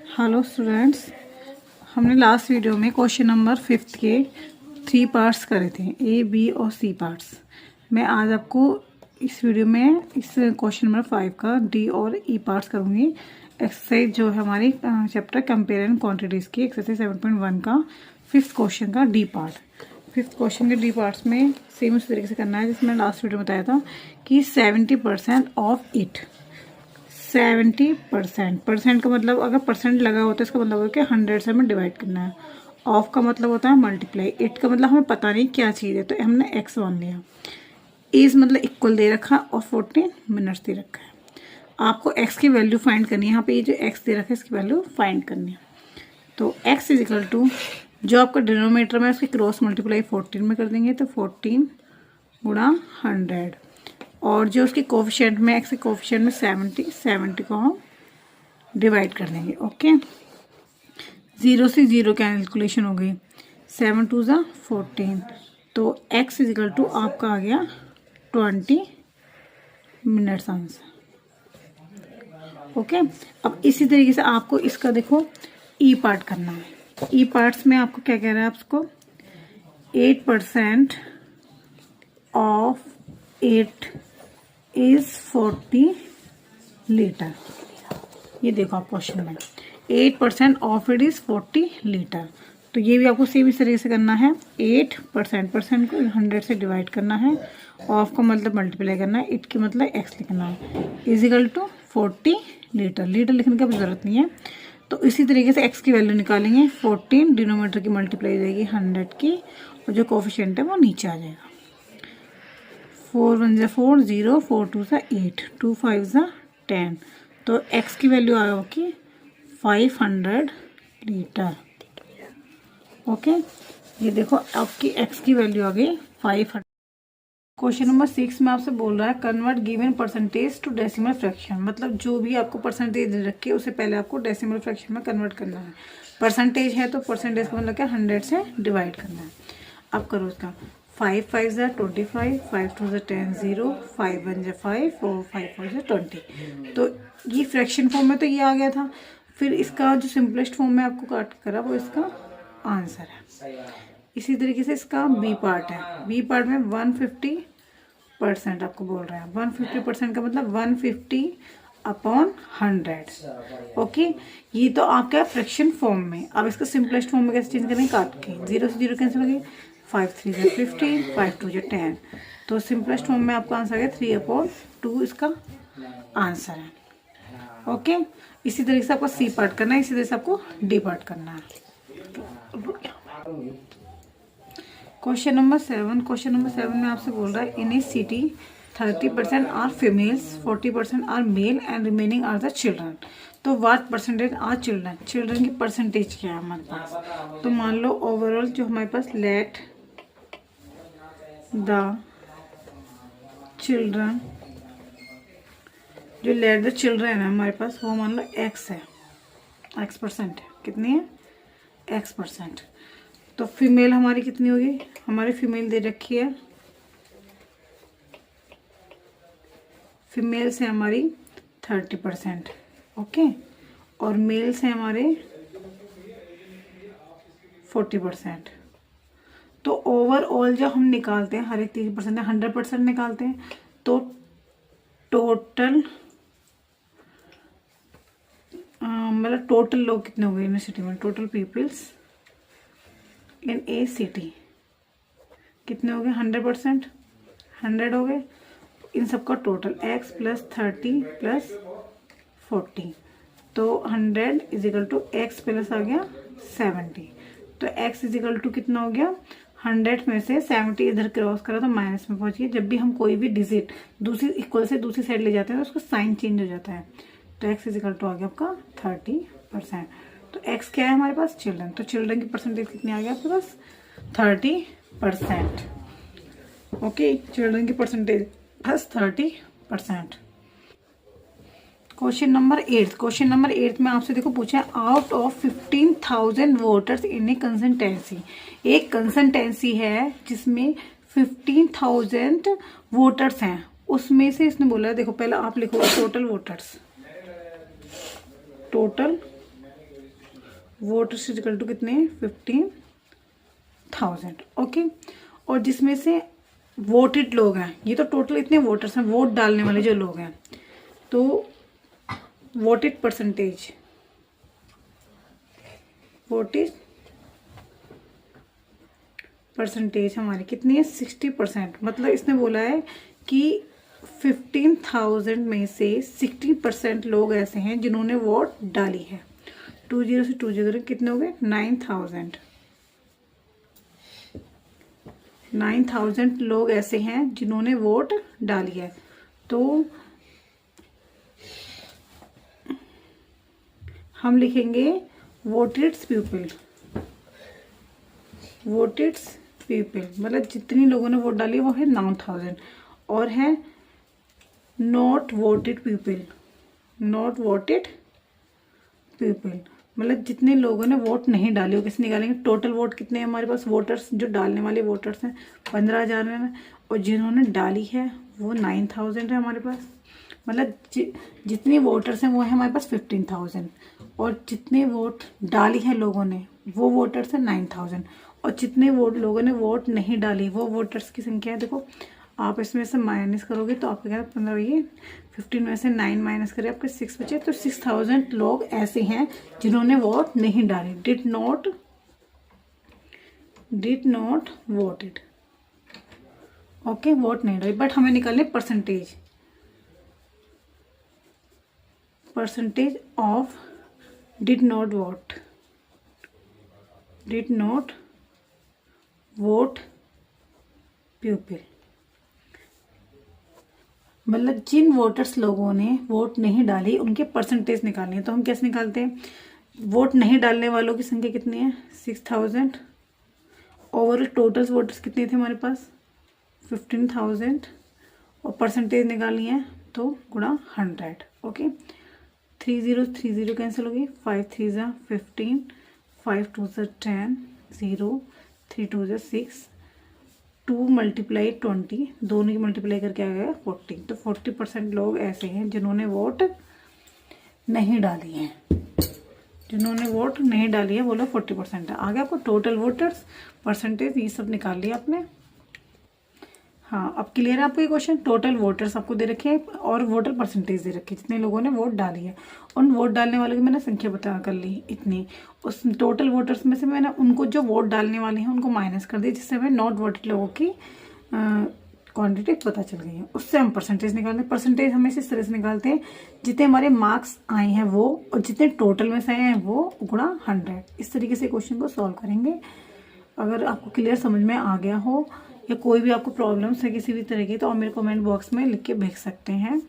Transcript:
Hello students, हमने last video में question number 5 के 3 पार्ट्स करे थे, ए बी और सी पार्ट्स। मैं आज आपको इस वीडियो में इस क्वेश्चन नंबर 5 का डी और ई पार्ट्स करूँगी। एक्सरसाइज जो है हमारी चैप्टर कंपेयर एंड क्वांटिटीज़ की एक्सरसाइज 7.1 का 5th क्वेश्चन का डी पार्ट। 5th क्वेश्चन के डी पार्ट्स में सेम उस तरीके से करना है जिसमें लास्ट वीडियो में बताया था कि 70% ऑफ इट। 70% परसेंट का मतलब अगर परसेंट लगा होता है इसका मतलब होता है कि 100 से हमें डिवाइड करना है। ऑफ का मतलब होता है मल्टीप्लाई। इट का मतलब हमें पता नहीं क्या चीज़ है तो हमने एक्स मान लिया। इज मतलब इक्वल दे रखा और 14 मिनट्स दे रखा है। आपको एक्स की वैल्यू फाइंड करनी है। यहाँ पे ये जो एक्स दे रखा है इसकी वैल्यू फाइंड करनी है। तो एक्स इज इक्वल टू जो आपका डिनोमिनेटर में उसकी क्रॉस मल्टीप्लाई 14 में कर देंगे तो 14 गुणा 100 और जो उसकी कोफिशिएंट में एक्स के कोफिशिएंट में 70 को हम डिवाइड कर देंगे। ओके, 0 से 0 कैलकुलेशन हो गई। 7 2 ज़ा 14 तो एक्स इज इक्वल टू आपका आ गया 20 मिनट्स आंसर। ओके, अब इसी तरीके से आपको इसका देखो ई पार्ट करना है। ई पार्ट्स में आपको क्या कह रहा है आपको 8% ऑफ 8 इज 40 लीटर। ये देखो आप क्वेश्चन में 8% ऑफ इट इज 40 लीटर। तो ये भी आपको सेम इस तरीके से करना है। 8% परसेंट को 100 से डिवाइड करना है। ऑफ का मतलब मल्टीप्लाई करना है। इट की मतलब एक्स लिखना है। Is equal to 40 litre. लीटर लिखने की अब जरूरत नहीं है। तो इसी तरीके से एक्स की वैल्यू निकालेंगे। 14 डिनोमीटर की मल्टीप्लाई जाएगी 100 की और जो कोफिशिएंट है वो नीचे आ जाएगा। 4 1 ज़ा 4 0 4 2 ज़ा 8 2 5 ज़ा 10 तो x की वैल्यू आएगा कि 500 लीटर। ओके, ये देखो आपकी x की वैल्यू आ गई 500। क्वेश्चन नंबर 6 में आपसे बोल रहा है convert given percentage to decimal fraction. मतलब जो भी आपको परसेंटेज रखे उससे पहले आपको डेसिमल फ्रैक्शन में कन्वर्ट करना है। परसेंटेज है तो परसेंटेज का मतलब क्या 100 से डिवाइड करना है। अब करो उसका 5 5 ज़ा 25 5 2 ज़ा 10 0 5 1 ज़ा 5 4 5 4 ज़ा 20। तो ये फ्रैक्शन फॉर्म में तो ये आ गया था। फिर इसका जो सिंपलेस्ट फॉर्म में आपको काट करा वो इसका आंसर है। इसी तरीके से इसका बी पार्ट है। बी पार्ट में 150% आपको बोल रहा है। 150% का मतलब 150 अपॉन 100। ओके, ये तो आपका फ्रैक्शन फॉर्म में। अब इसका सिंपलेस्ट फॉर्म में कैसे चेंज करेंगे काट के। 0 से 0 कैंसिल हो गई। 5 3 ज़ा 15 5 2 ज़ा 10 तो सिंपलेस्ट फॉर्म में आपका आंसर है 3/2 इसका आंसर है। ओके, इसी तरीके से आपको सी पार्ट करना है। इसी तरह से आपको डी पार्ट करना है। क्वेश्चन नंबर 7 में आपसे बोल रहा है in a city 30% are females 40% are male and remaining are the children. तो what percentage are children. Children की परसेंटेज क्या है हमारे पास। तो मान लो ओवरऑल जो हमारे पास लेट द चिल्ड्रन जो लेट द चिल्ड्रन है हमारे पास वो मान लो एक्स है। एक्स परसेंट है। कितनी है एक्स परसेंट। तो फीमेल हमारी कितनी होगी। हमारी फीमेल दे रखी है। फीमेल से हमारी 30%। ओके, और मेल से हमारे 40%। तो ओवरऑल जो हम निकालते हैं हर एक 30% 100% निकालते हैं तो टोटल मतलब टोटल लोग कितने हो गए यूनिवर्सिटी में। Total peoples in a city कितने हो गए 100%। 100 हो गए। इन सबका टोटल x प्लस 30 प्लस 40 तो 100 is equal to X plus आ गया 70। तो x इज इक्वल टू कितना हो गया 100 में से 70 इधर क्रॉस करा तो माइनस में पहुंच गया। जब भी हम कोई भी डिजिट दूसरी इक्वल से दूसरी साइड ले जाते हैं तो उसका साइन चेंज हो जाता है। तो x इज इक्वल टू आ गया आपका 30%। तो x क्या है हमारे पास चिल्ड्रन। तो चिल्ड्रन की परसेंटेज कितनी आ गया आपके पास 30%। ओके, चिल्ड्रन की परसेंटेज बस 30%। क्वेश्चन नंबर 8 में आपसे देखो पूछा है out of 15,000 voters in A consultancy. एक कंसल्टेंसी है जिसमें 15,000 वोटर्स हैं। उसमें से इसने बोला है देखो पहले आप लिखो total voters. Total voters equal to कितने 15,000। ओके, और जिसमें से वोटेड लोग हैं, ये तो टोटल इतने वोटर्स हैं, वोट डालने वाले जो लोग हैं, तो वोटेड परसेंटेज, वोटेड परसेंटेज हमारी कितनी है 60%। मतलब इसने बोला है कि 15,000 में से 60% लोग ऐसे हैं जिन्होंने वोट डाली है। 20 से 20 कितने हो गए 9,000। 9,000 लोग ऐसे हैं जिन्होंने वोट डाली है। तो हम लिखेंगे वोटेड्स पीपल, वोटेड्स पीपल मतलब जितनी लोगों ने वोट डाली वो है 9,000, और है not voted people, not voted people मतलब जितने लोगों ने वोट नहीं डाली। वो किस निकालेंगे, टोटल वोट कितने हैं हमारे पास, वोटर्स जो डालने वाले वोटर्स हैं 15,000 में, और जिन्होंने डाली है वो 9,000 है हमारे पास। मतलब जितने वोटर्स हैं वो है हमारे पास 15,000, और जितने वोट डाली है लोगों ने वो वोटर्स है 9,000, और जितने लोगों ने वोट नहीं डाली वो वोटर्स की संख्या है। देखो आप इसमें से माइनस करोगे तो आपके क्या 15, ये 15 में से 9 माइनस करें आपके 6 बचे, तो 6,000 लोग ऐसे हैं जिन्होंने वोट नहीं डाली, did not voted. Okay, vote नहीं डाली, बट हमें निकालने percentage of did not vote people. मतलब जिन वोटर्स लोगों ने वोट नहीं डाली उनके परसेंटेज निकालनी है। तो हम कैसे निकालते हैं, वोट नहीं डालने वालों की संख्या कितनी है 6,000, ओवरऑल टोटल वोटर्स कितने थे हमारे पास 15,000, और परसेंटेज निकालनी है तो गुणा 100। ओके, 30 कैंसिल होगी, 5 3 ज़ा 15, 5 2 ज़ा 10, 0 3 2 ज़ा 6, 2 मल्टीप्लाई 20, दोनों की मल्टीप्लाई करके आ गया 40। तो 40% लोग ऐसे हैं जिन्होंने वोट नहीं डाली है, जिन्होंने वोट नहीं डाली है वो लोग 40% है। आगे आपको टोटल वोटर्स परसेंटेज ये सब निकाल लिया आपने। हाँ, अब क्लियर है आपको ये क्वेश्चन। टोटल वोटर्स आपको दे रखे हैं और वोटर परसेंटेज दे रखे हैं, जितने लोगों ने वोट डाली है। उन वोट डालने वालों की मैंने संख्या पता कर ली इतनी, उस टोटल वोटर्स में से मैंने उनको जो वोट डालने वाले हैं उनको माइनस कर दिया, जिससे हमें नॉट वोटेड लोगों की क्वांटिटी पता चल गई है। उससे हम परसेंटेज निकालते हैं। परसेंटेज हम इस तरह से निकालते हैं, जितने हमारे मार्क्स आए हैं वो, और जितने टोटल में से आए हैं वो गुणा 100। इस तरीके से क्वेश्चन को सॉल्व करेंगे। अगर आपको क्लियर समझ में आ गया हो या कोई भी आपको प्रॉब्लम्स है किसी भी तरह की, तो आप मेरे कमेंट बॉक्स में लिख के भेज सकते हैं।